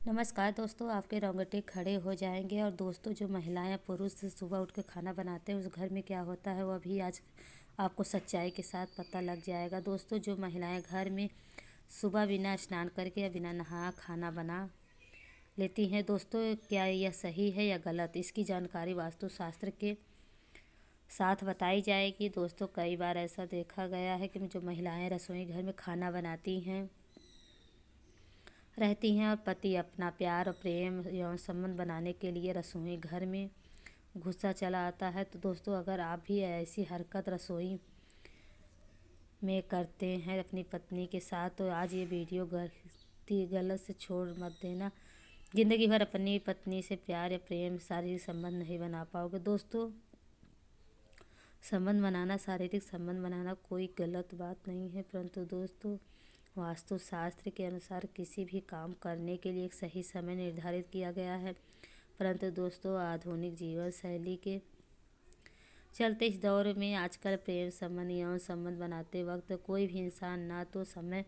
नमस्कार दोस्तों, आपके रोंगटे खड़े हो जाएंगे। और दोस्तों, जो महिलाएं पुरुष सुबह उठ के खाना बनाते हैं उस घर में क्या होता है वह भी आज आपको सच्चाई के साथ पता लग जाएगा। दोस्तों, जो महिलाएं घर में सुबह बिना स्नान करके या बिना नहा खाना बना लेती हैं, दोस्तों क्या यह सही है या गलत, इसकी जानकारी वास्तुशास्त्र के साथ बताई जाएगी। दोस्तों, कई बार ऐसा देखा गया है कि जो महिलाएं रसोई घर में खाना बनाती हैं रहती हैं और पति अपना प्यार और प्रेम एवं संबंध बनाने के लिए रसोई घर में घुसा चला आता है। तो दोस्तों, अगर आप भी ऐसी हरकत रसोई में करते हैं अपनी पत्नी के साथ, तो आज ये वीडियो गलत से छोड़ मत देना। ज़िंदगी भर अपनी पत्नी से प्यार या प्रेम शारीरिक संबंध नहीं बना पाओगे। दोस्तों, संबंध बनाना, शारीरिक संबंध बनाना कोई गलत बात नहीं है, परंतु दोस्तों वास्तुशास्त्र के अनुसार किसी भी काम करने के लिए एक सही समय निर्धारित किया गया है। परंतु दोस्तों, आधुनिक जीवन शैली के चलते इस दौर में आजकल प्रेम संबंध एवं संबंध बनाते वक्त कोई भी इंसान ना तो समय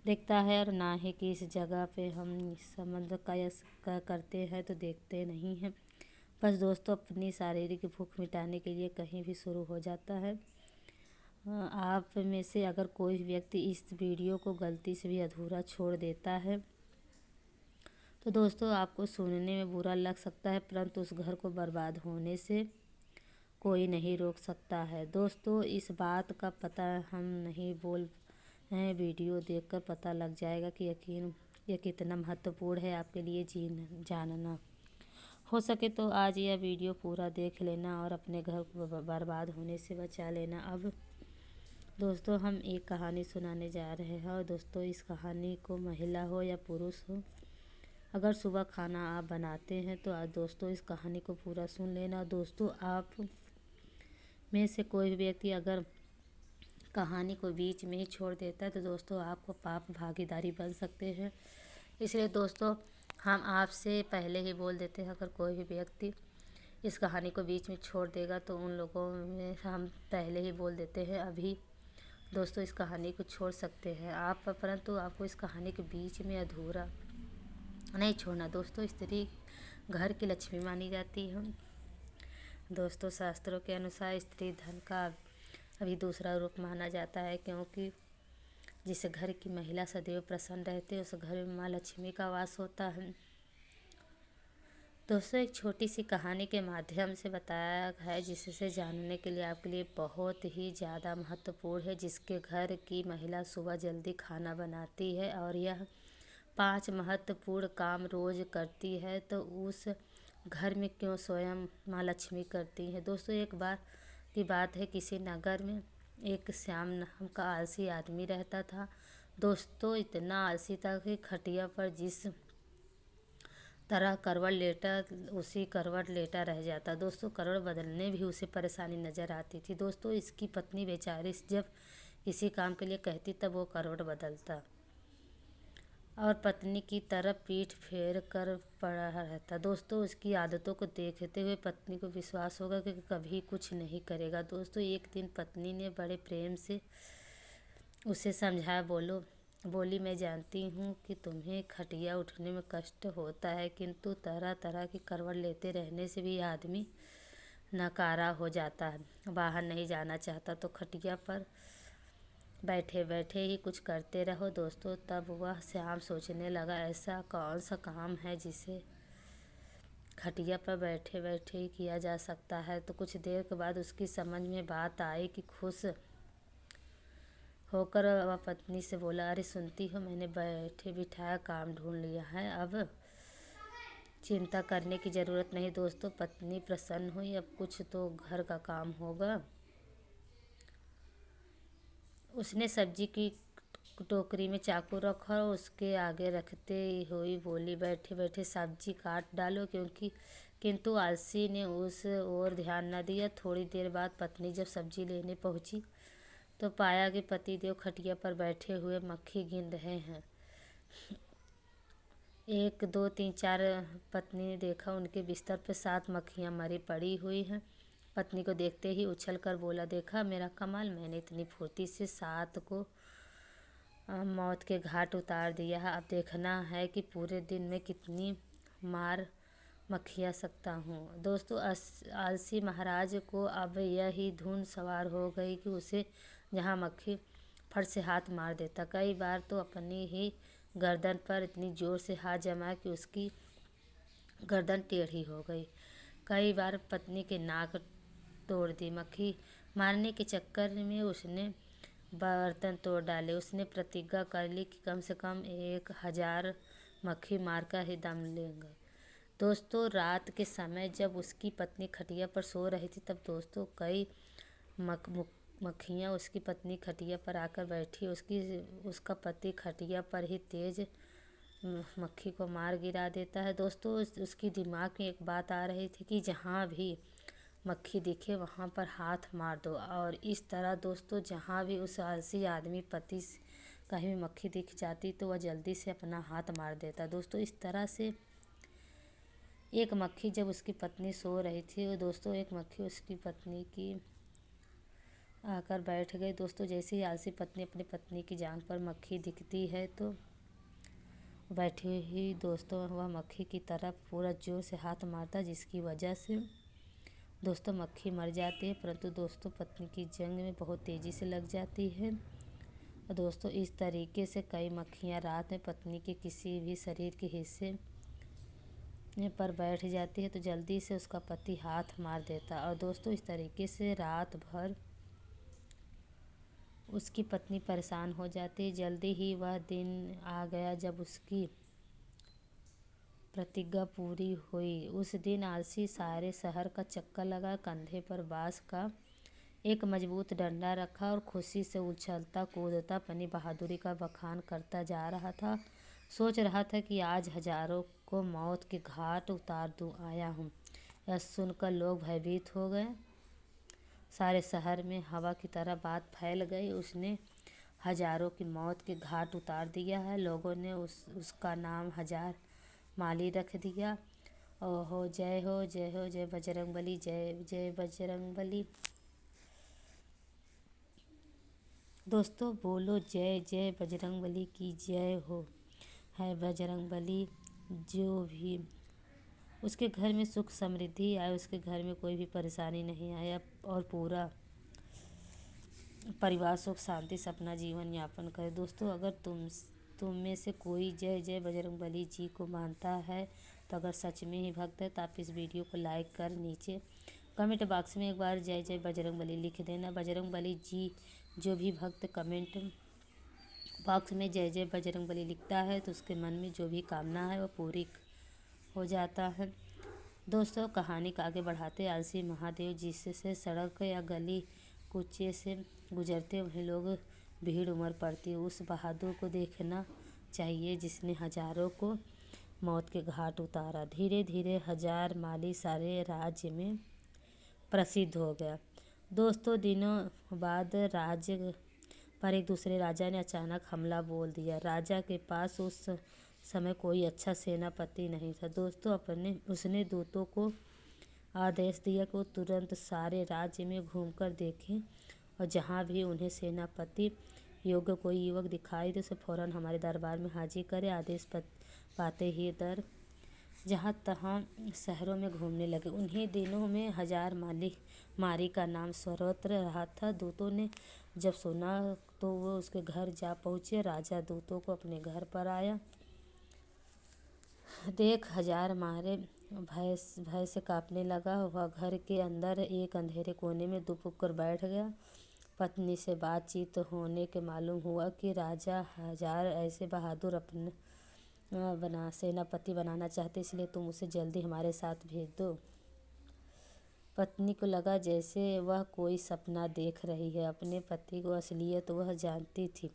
देखता है और ना ही कि इस जगह पे हम संबंध का करते हैं तो देखते नहीं हैं। बस दोस्तों, अपनी शारीरिक भूख मिटाने के लिए कहीं भी शुरू हो जाता है। आप में से अगर कोई व्यक्ति इस वीडियो को गलती से भी अधूरा छोड़ देता है तो दोस्तों आपको सुनने में बुरा लग सकता है, परंतु उस घर को बर्बाद होने से कोई नहीं रोक सकता है। दोस्तों, इस बात का पता हम नहीं बोल हैं, वीडियो देखकर पता लग जाएगा कि यकीन यह कितना महत्वपूर्ण है आपके लिए जानना। हो सके तो आज यह वीडियो पूरा देख लेना और अपने घर को बर्बाद होने से बचा लेना। अब दोस्तों, हम एक कहानी सुनाने जा रहे हैं और दोस्तों इस कहानी को महिला हो या पुरुष हो, अगर सुबह खाना आप बनाते हैं तो आज दोस्तों इस कहानी को पूरा सुन लेना। दोस्तों, आप में से कोई भी व्यक्ति अगर कहानी को बीच में ही छोड़ देता है तो दोस्तों आपको पाप भागीदारी बन सकते हैं। इसलिए दोस्तों, हम आपसे पहले ही बोल देते हैं, अगर कोई भी व्यक्ति इस कहानी को बीच में छोड़ देगा तो उन लोगों में हम पहले ही बोल देते हैं अभी दोस्तों इस कहानी को छोड़ सकते हैं आप, परंतु आपको इस कहानी के बीच में अधूरा नहीं छोड़ना। दोस्तों, स्त्री घर की लक्ष्मी मानी जाती है। दोस्तों, शास्त्रों के अनुसार स्त्री धन का अभी दूसरा रूप माना जाता है, क्योंकि जिस घर की महिला सदैव प्रसन्न रहती है उस घर में माँ लक्ष्मी का वास होता है। दोस्तों, एक छोटी सी कहानी के माध्यम से बताया है जिससे जानने के लिए आपके लिए बहुत ही ज़्यादा महत्वपूर्ण है। जिसके घर की महिला सुबह जल्दी खाना बनाती है और यह 5 महत्वपूर्ण काम रोज करती है, तो उस घर में क्यों स्वयं माँ लक्ष्मी करती है। दोस्तों, एक बार की बात है, किसी नगर में एक श्याम नाम का आलसी आदमी रहता था। दोस्तों, इतना आलसी था कि खटिया पर जिस तरह करवट लेटा उसी करवट लेटा रह जाता। दोस्तों, करवट बदलने भी उसे परेशानी नज़र आती थी। दोस्तों, इसकी पत्नी बेचारी जब किसी काम के लिए कहती तब वो करवट बदलता और पत्नी की तरफ पीठ फेर कर पड़ा रहता। दोस्तों, उसकी आदतों को देखते हुए पत्नी को विश्वास होगा कि कभी कुछ नहीं करेगा। दोस्तों, एक दिन पत्नी ने बड़े प्रेम से उसे समझाया, बोली मैं जानती हूँ कि तुम्हें खटिया उठने में कष्ट होता है, किंतु तरह तरह की करवट लेते रहने से भी आदमी नकारा हो जाता है, बाहर नहीं जाना चाहता, तो खटिया पर बैठे बैठे ही कुछ करते रहो। दोस्तों, तब वह श्याम सोचने लगा, ऐसा कौन सा काम है जिसे खटिया पर बैठे बैठे ही किया जा सकता है। तो कुछ देर के बाद उसकी समझ में बात आई कि खुश होकर वह पत्नी से बोला, अरे सुनती हो, मैंने बैठे बिठाया काम ढूंढ लिया है, अब चिंता करने की ज़रूरत नहीं। दोस्तों, पत्नी प्रसन्न हुई, अब कुछ तो घर का काम होगा। उसने सब्जी की टोकरी में चाकू रखा और उसके आगे रखते हुई बोली, बैठे बैठे सब्जी काट डालो, किंतु आलसी ने उस ओर ध्यान न दिया। थोड़ी देर बाद पत्नी जब सब्जी लेने पहुंची तो पाया कि पतिदेव खटिया पर बैठे हुए मक्खी गिन रहे हैं। 1 2 3 4 पत्नी ने देखा, उनके बिस्तर पर 7 मक्खियाँ मरी पड़ी हुई हैं। पत्नी को देखते ही उछल कर बोला, देखा मेरा कमाल, मैंने इतनी फुर्ती से 7 को मौत के घाट उतार दिया है। अब देखना है कि पूरे दिन में कितनी मार मक्खियाँ सकता हूँ। दोस्तों, आलसी महाराज को अब यही धुन सवार हो गई कि उसे जहाँ मक्खी फट से हाथ मार देता। कई बार तो अपनी ही गर्दन पर इतनी जोर से हाथ जमाया कि उसकी गर्दन टेढ़ी हो गई। कई बार पत्नी के नाक तोड़ दी। मक्खी मारने के चक्कर में उसने बर्तन तोड़ डाले। उसने प्रतिज्ञा कर ली कि कम से कम 1000 मक्खी मारकर ही दम लेंगे। दोस्तों, रात के समय जब उसकी पत्नी खटिया पर सो रही थी, तब दोस्तों कई मक्खियाँ उसकी पत्नी खटिया पर आकर बैठी। उसका पति खटिया पर ही तेज मक्खी को मार गिरा देता है। दोस्तों, उसकी दिमाग में एक बात आ रही थी कि जहाँ भी मक्खी दिखे वहाँ पर हाथ मार दो। और इस तरह दोस्तों, जहाँ भी उस आलसी आदमी पति कहीं भी मक्खी दिख जाती तो वह जल्दी से अपना हाथ मार देता। दोस्तों, इस तरह से एक मक्खी जब उसकी पत्नी सो रही थी, वो दोस्तों एक मक्खी उसकी पत्नी की आकर बैठ गई। दोस्तों, जैसे ही आलसी पत्नी अपनी पत्नी की जांघ पर मक्खी दिखती है तो बैठी ही दोस्तों वह मक्खी की तरफ पूरा जोर से हाथ मारता, जिसकी वजह से दोस्तों मक्खी मर जाती है। परंतु दोस्तों पत्नी की जंग में बहुत तेज़ी से लग जाती है। और दोस्तों, इस तरीके से कई मक्खियाँ रात में पत्नी के किसी भी शरीर के हिस्से पर बैठ जाती है तो जल्दी से उसका पति हाथ मार देता। और दोस्तों, इस तरीके से रात भर उसकी पत्नी परेशान हो जाती है। जल्दी ही वह दिन आ गया जब उसकी प्रतिज्ञा पूरी हुई। उस दिन आलसी सारे शहर का चक्कर लगा, कंधे पर बांस का एक मजबूत डंडा रखा और खुशी से उछलता कूदता अपनी बहादुरी का बखान करता जा रहा था। सोच रहा था कि आज हजारों को मौत के घाट उतार दूं आया हूँ। यह सुनकर लोग भयभीत हो गए। सारे शहर में हवा की तरह बात फैल गई। उसने हजारों की मौत के घाट उतार दिया है। लोगों ने उसका नाम हजार माली रख दिया। ओहो, जय हो जय हो जय बजरंगबली, जय जय बजरंगबली। दोस्तों बोलो, जय जय बजरंगबली की जय हो। है बजरंगबली जो भी उसके घर में सुख समृद्धि आए, उसके घर में कोई भी परेशानी नहीं आया और पूरा परिवार सुख शांति से अपना जीवन यापन करे। दोस्तों, अगर तुम में से कोई जय जय बजरंगबली जी को मानता है तो अगर सच में ही भक्त है तो आप इस वीडियो को लाइक कर नीचे कमेंट बॉक्स में एक बार जय जय बजरंगबली लिख देना। बजरंगबली जी जो भी भक्त कमेंट बॉक्स में जय जय बजरंगबली लिखता है तो उसके मन में जो भी कामना है वो पूरी हो जाता है। दोस्तों, कहानी का आगे बढ़ाते आलसी महादेव जिससे सड़क या गली कूचे से गुजरते वहीं लोग भीड़ उमड़ पड़ती। उस बहादुर को देखना चाहिए जिसने हजारों को मौत के घाट उतारा। धीरे धीरे हजार माली सारे राज्य में प्रसिद्ध हो गया। दोस्तों, दिनों बाद राज्य पर एक दूसरे राजा ने अचानक हमला बोल दिया। राजा के पास उस समय कोई अच्छा सेनापति नहीं था। दोस्तों, उसने दूतों को आदेश दिया कि वो तुरंत सारे राज्य में घूमकर देखें और जहाँ भी उन्हें सेनापति योग्य कोई युवक दिखाई दे उसे फौरन हमारे दरबार में हाजिर करे। आदेश पाते ही दर जहाँ तहाँ शहरों में घूमने लगे। उन्हीं दिनों में हजार मारी का नाम सर्वत्र रहा था। दूतों ने जब सुना तो वो उसके घर जा पहुँचे। राजा दूतों को अपने घर पर आया देख हजार मारे भय से कांपने लगा। वह घर के अंदर एक अंधेरे कोने में दुबक कर बैठ गया। पत्नी से बातचीत होने के मालूम हुआ कि राजा हजार ऐसे बहादुर अपना सेनापति बनाना चाहते, इसलिए तुम उसे जल्दी हमारे साथ भेज दो। पत्नी को लगा जैसे वह कोई सपना देख रही है। अपने पति को असलियत वह जानती थी।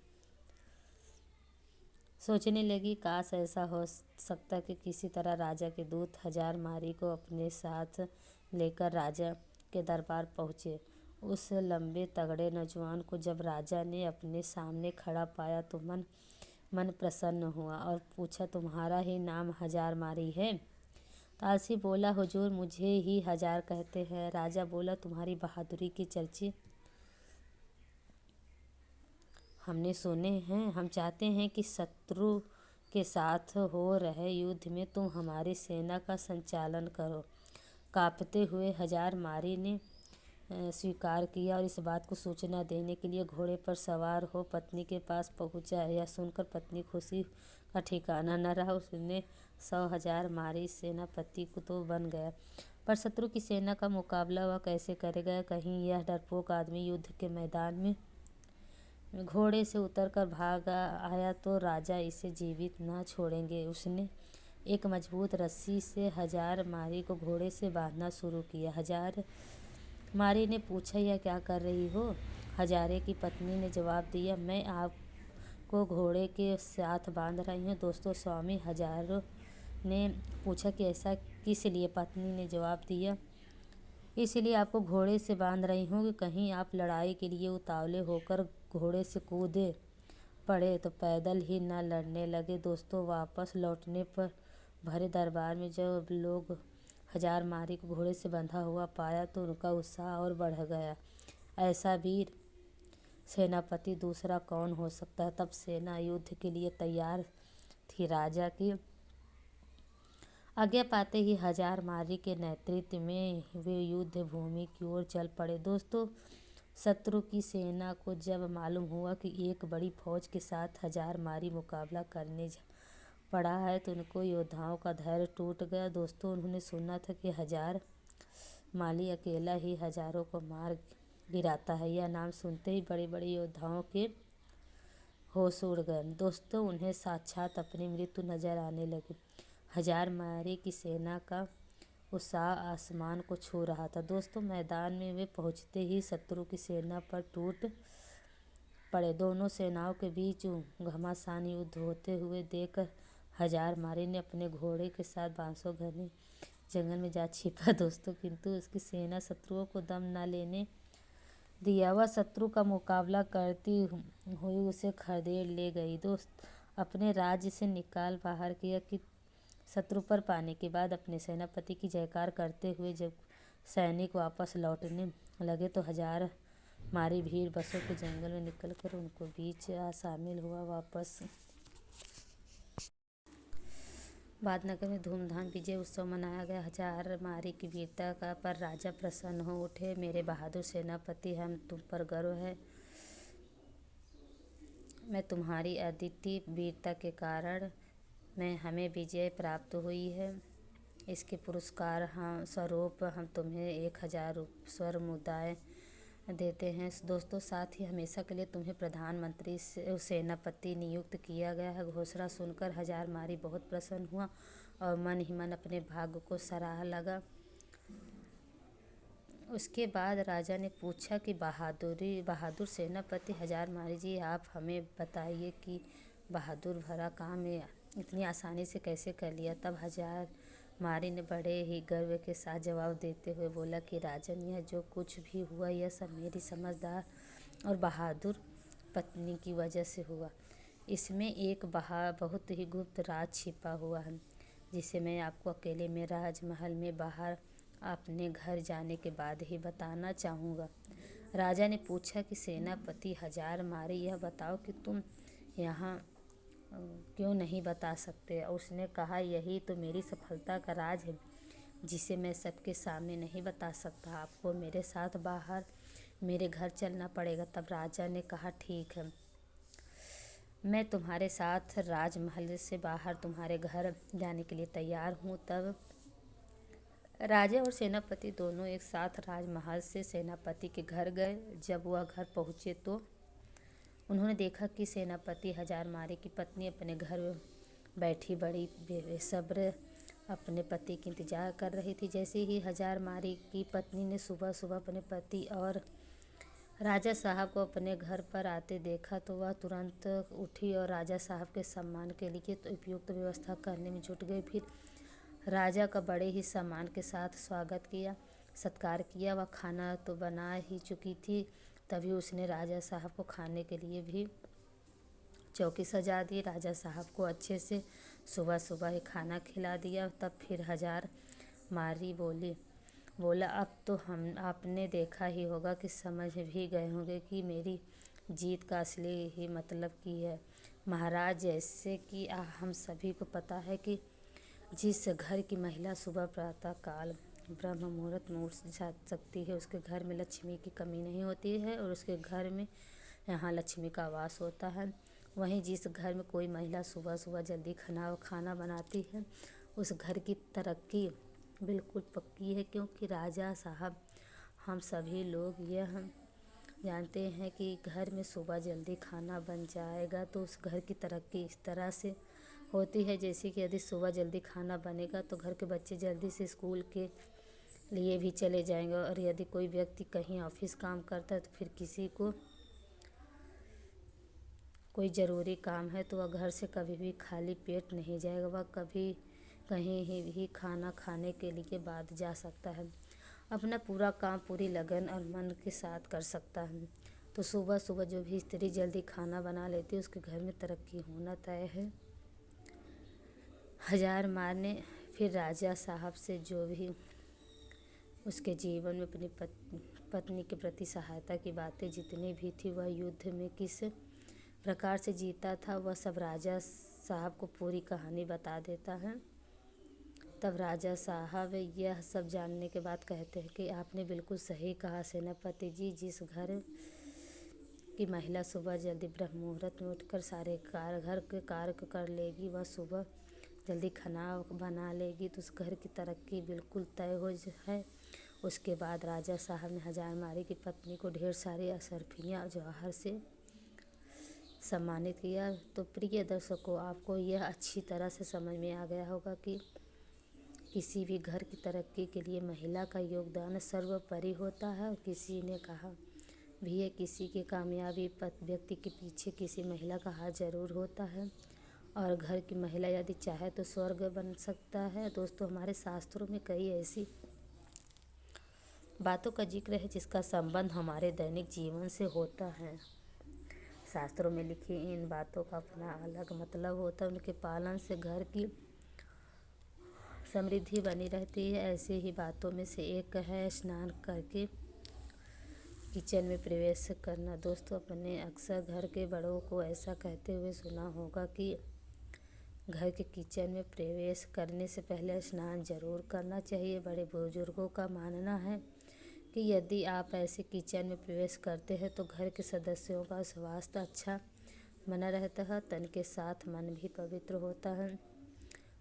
सोचने लगी काश ऐसा हो सकता कि किसी तरह राजा के दूत हजार मारी को अपने साथ लेकर राजा के दरबार पहुँचे। उस लंबे तगड़े नौजवान को जब राजा ने अपने सामने खड़ा पाया तो मन प्रसन्न हुआ और पूछा, तुम्हारा ही नाम हजार मारी है? तालसी बोला, हुजूर मुझे ही हजार कहते हैं। राजा बोला, तुम्हारी बहादुरी की चर्चा हमने सुने हैं। हम चाहते हैं कि शत्रु के साथ हो रहे युद्ध में तुम हमारी सेना का संचालन करो। कांपते हुए हजारमारी ने स्वीकार किया और इस बात को सूचना देने के लिए घोड़े पर सवार हो पत्नी के पास पहुंचा। यह सुनकर पत्नी खुशी का ठिकाना न रहा। उसने 100 हजारमारी सेनापति को तो बन गया, पर शत्रु की सेना का मुकाबला वह कैसे करेगा? कहीं यह डरपोक आदमी युद्ध के मैदान में घोड़े से उतरकर भाग आया तो राजा इसे जीवित न छोड़ेंगे। उसने एक मजबूत रस्सी से हजारमारी को घोड़े से बांधना शुरू किया। हजारमारी ने पूछा, यह क्या कर रही हो? हजारे की पत्नी ने जवाब दिया, मैं आपको घोड़े के साथ बांध रही हूँ। दोस्तों, स्वामी हजारों ने पूछा कि ऐसा किस लिए? पत्नी ने जवाब दिया, इसलिए आपको घोड़े से बांध रही हूँ कि कहीं आप लड़ाई के लिए उतावले होकर घोड़े से कूदे पड़े तो पैदल ही न लड़ने लगे। दोस्तों, वापस लौटने पर भरे दरबार में जब लोग हजारमारी को घोड़े से बंधा हुआ पाया तो उनका उत्साह और बढ़ गया। ऐसा वीर सेनापति दूसरा कौन हो सकता है? तब सेना युद्ध के लिए तैयार थी। राजा की आज्ञा पाते ही हजारमारी के नेतृत्व में वे युद्ध भूमि की ओर चल पड़े। दोस्तों, शत्रु की सेना को जब मालूम हुआ कि एक बड़ी फौज के साथ हजारमारी मुकाबला करने पड़ा है तो उनको योद्धाओं का धैर्य टूट गया। दोस्तों, उन्होंने सुना था कि हजारमारी अकेला ही हजारों को मार गिराता है। यह नाम सुनते ही बड़े बड़े योद्धाओं के होश उड़ गए। दोस्तों, उन्हें साक्षात अपनी मृत्यु नजर आने लगी। हजारमारी की सेना का उत्साह आसमान को छू रहा था। दोस्तों, मैदान में वे पहुंचते ही शत्रु की सेना पर टूट पड़े। दोनों सेनाओं के बीच घमासान युद्ध होते हुए देखकर हजारमारी ने अपने घोड़े के साथ बांसों घने जंगल में जा छिपा। दोस्तों, किंतु उसकी सेना शत्रुओं को दम न लेने दिया। वह शत्रु का मुकाबला करती हुई उसे खदेड़ ले गई। दोस्त, अपने राज्य से निकाल बाहर किया कि शत्रु पर पाने के बाद अपने सेनापति की जयकार करते हुए जब सैनिक वापस लौटने लगे तो हजारमारी भीड़ बसों के जंगल में निकलकर उनको बीच आ शामिल हुआ। वापस बादनगर में धूमधाम विजय उत्सव मनाया गया। हजारमारी की वीरता का पर राजा प्रसन्न हो उठे। मेरे बहादुर सेनापति, हम तुम पर गर्व है। मैं तुम्हारी अद्वितीय वीरता के कारण हमें विजय प्राप्त हुई है। इसके पुरस्कार स्वरूप हम तुम्हें 1000 स्वर्ण मुद्राएं देते हैं। दोस्तों, साथ ही हमेशा के लिए तुम्हें प्रधानमंत्री सेनापति नियुक्त किया गया है। घोषणा सुनकर हजारमारी बहुत प्रसन्न हुआ और मन ही मन अपने भाग्य को सराह लगा। उसके बाद राजा ने पूछा कि बहादुर सेनापति हजारमारी जी, आप हमें बताइए कि बहादुर भरा काम इतनी आसानी से कैसे कर लिया? तब हजारमारी ने बड़े ही गर्व के साथ जवाब देते हुए बोला कि राजन, यह जो कुछ भी हुआ यह सब मेरी समझदार और बहादुर पत्नी की वजह से हुआ। इसमें एक बहुत ही गुप्त राज छिपा हुआ है जिसे मैं आपको अकेले में राजमहल में बाहर अपने घर जाने के बाद ही बताना चाहूँगा। राजा ने पूछा कि सेनापति हजारमारी, यह बताओ कि तुम यहाँ क्यों नहीं बता सकते? उसने कहा, यही तो मेरी सफलता का राज है जिसे मैं सबके सामने नहीं बता सकता। आपको मेरे साथ बाहर मेरे घर चलना पड़ेगा। तब राजा ने कहा, ठीक है, मैं तुम्हारे साथ राजमहल से बाहर तुम्हारे घर जाने के लिए तैयार हूँ। तब राजा और सेनापति दोनों एक साथ राजमहल से सेनापति के घर गए। जब वह घर पहुँचे तो उन्होंने देखा कि सेनापति हजारमारी की पत्नी अपने घर बैठी बड़ी बेसब्र अपने पति की इंतजार कर रही थी। जैसे ही हजारमारी की पत्नी ने सुबह सुबह अपने पति और राजा साहब को अपने घर पर आते देखा तो वह तुरंत उठी और राजा साहब के सम्मान के लिए तो उपयुक्त व्यवस्था करने में जुट गई। फिर राजा का बड़े ही सम्मान के साथ स्वागत किया, सत्कार किया। वह खाना तो बना ही चुकी थी, तभी उसने राजा साहब को खाने के लिए भी चौकी सजा दी। राजा साहब को अच्छे से सुबह सुबह ही खाना खिला दिया। तब फिर हजारमारी बोला, अब तो आपने देखा ही होगा कि समझ भी गए होंगे कि मेरी जीत का असली ही मतलब की है। महाराज, जैसे कि हम सभी को पता है कि जिस घर की महिला सुबह प्रातः काल ब्रह्म मुहूर्त में उठ जा सकती है, उसके घर में लक्ष्मी की कमी नहीं होती है और उसके घर में यहाँ लक्ष्मी का वास होता है। वहीं जिस घर में कोई महिला सुबह सुबह जल्दी खाना बनाती है, उस घर की तरक्की बिल्कुल पक्की है, क्योंकि राजा साहब हम सभी लोग यह जानते हैं कि घर में सुबह जल्दी खाना बन जाएगा तो उस घर की तरक्की इस तरह से होती है, जैसे कि यदि सुबह जल्दी खाना बनेगा तो घर के बच्चे जल्दी से स्कूल के लिए भी चले जाएंगे, और यदि कोई व्यक्ति कहीं ऑफिस काम करता है तो फिर किसी को कोई ज़रूरी काम है तो वह घर से कभी भी खाली पेट नहीं जाएगा, वह कभी कहीं ही भी खाना खाने के लिए बाद जा सकता है, अपना पूरा काम पूरी लगन और मन के साथ कर सकता है। तो सुबह सुबह जो भी स्त्री जल्दी खाना बना लेती है उसके घर में तरक्की होना तय है। हजार मारने फिर राजा साहब से जो भी उसके जीवन में अपनी पत्नी के प्रति सहायता की बातें जितनी भी थी, वह युद्ध में किस प्रकार से जीता था, वह सब राजा साहब को पूरी कहानी बता देता है। तब राजा साहब यह सब जानने के बाद कहते हैं कि आपने बिल्कुल सही कहा सेनापति जी, जिस घर की महिला सुबह जल्दी ब्रह्म मुहूर्त में उठकर सारे घर के कार्य कर लेगी, वह सुबह जल्दी खाना बना लेगी तो उस घर की तरक्की बिल्कुल तय हो है। उसके बाद राजा साहब ने हजार मारी की पत्नी को ढेर सारी अशर्फियाँ जवाहर से सम्मानित किया। तो प्रिय दर्शकों, आपको यह अच्छी तरह से समझ में आ गया होगा कि किसी भी घर की तरक्की के लिए महिला का योगदान सर्वोपरि होता है। और किसी ने कहा भी है, किसी के कामयाबी व्यक्ति के पीछे किसी महिला का हाथ जरूर होता है, और घर की महिला यदि चाहे तो स्वर्ग बन सकता है। दोस्तों, हमारे शास्त्रों में कई ऐसी बातों का जिक्र है जिसका संबंध हमारे दैनिक जीवन से होता है। शास्त्रों में लिखी इन बातों का अपना अलग मतलब होता है, उनके पालन से घर की समृद्धि बनी रहती है। ऐसे ही बातों में से एक है स्नान करके किचन में प्रवेश करना। दोस्तों, अपने अक्सर घर के बड़ों को ऐसा कहते हुए सुना होगा कि घर के किचन में प्रवेश करने से पहले स्नान जरूर करना चाहिए। बड़े बुजुर्गों का मानना है कि यदि आप ऐसे किचन में प्रवेश करते हैं तो घर के सदस्यों का स्वास्थ्य अच्छा बना रहता है, तन के साथ मन भी पवित्र होता है।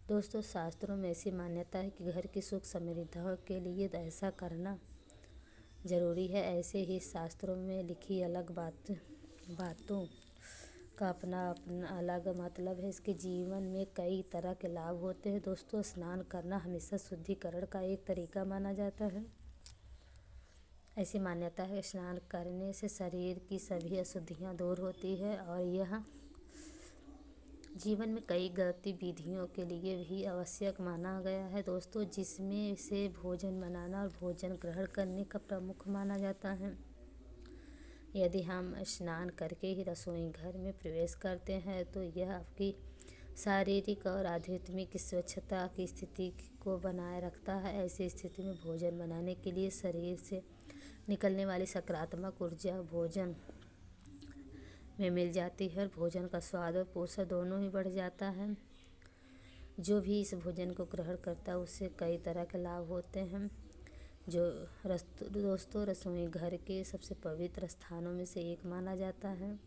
दोस्तों, शास्त्रों में ऐसी मान्यता है कि घर की सुख समृद्धि के लिए ऐसा करना जरूरी है। ऐसे ही शास्त्रों में लिखी अलग बातों का अपना अलग मतलब है। इसके जीवन में कई तरह के लाभ होते हैं। दोस्तों, स्नान करना हमेशा शुद्धिकरण का एक तरीका माना जाता है। ऐसी मान्यता है स्नान करने से शरीर की सभी अशुद्धियाँ दूर होती है, और यह जीवन में कई गतिविधियों के लिए भी आवश्यक माना गया है। दोस्तों, जिसमें से भोजन बनाना और भोजन ग्रहण करने का प्रमुख माना जाता है। यदि हम स्नान करके ही रसोई घर में प्रवेश करते हैं तो यह आपकी शारीरिक और आध्यात्मिक स्वच्छता की स्थिति को बनाए रखता है। ऐसी स्थिति में भोजन बनाने के लिए शरीर से निकलने वाली सकारात्मक ऊर्जा भोजन में मिल जाती है, और भोजन का स्वाद और पोषण दोनों ही बढ़ जाता है। जो भी इस भोजन को ग्रहण करता है उससे कई तरह के लाभ होते हैं। दोस्तों, रसोई घर के सबसे पवित्र स्थानों में से एक माना जाता है।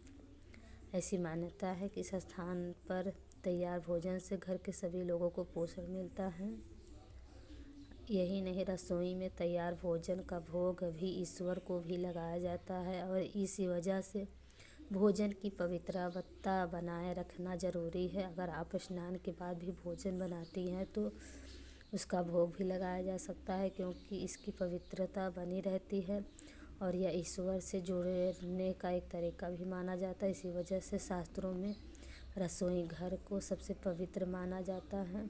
ऐसी मान्यता है कि इस स्थान पर तैयार भोजन से घर के सभी लोगों को पोषण मिलता है। यही नहीं, रसोई में तैयार भोजन का भोग भी ईश्वर को भी लगाया जाता है, और इसी वजह से भोजन की पवित्रता बनाए रखना जरूरी है। अगर आप स्नान के बाद भी भोजन बनाती हैं तो उसका भोग भी लगाया जा सकता है, क्योंकि इसकी पवित्रता बनी रहती है और यह ईश्वर से जुड़ने का एक तरीका भी माना जाता है। इसी वजह से शास्त्रों में रसोई घर को सबसे पवित्र माना जाता है।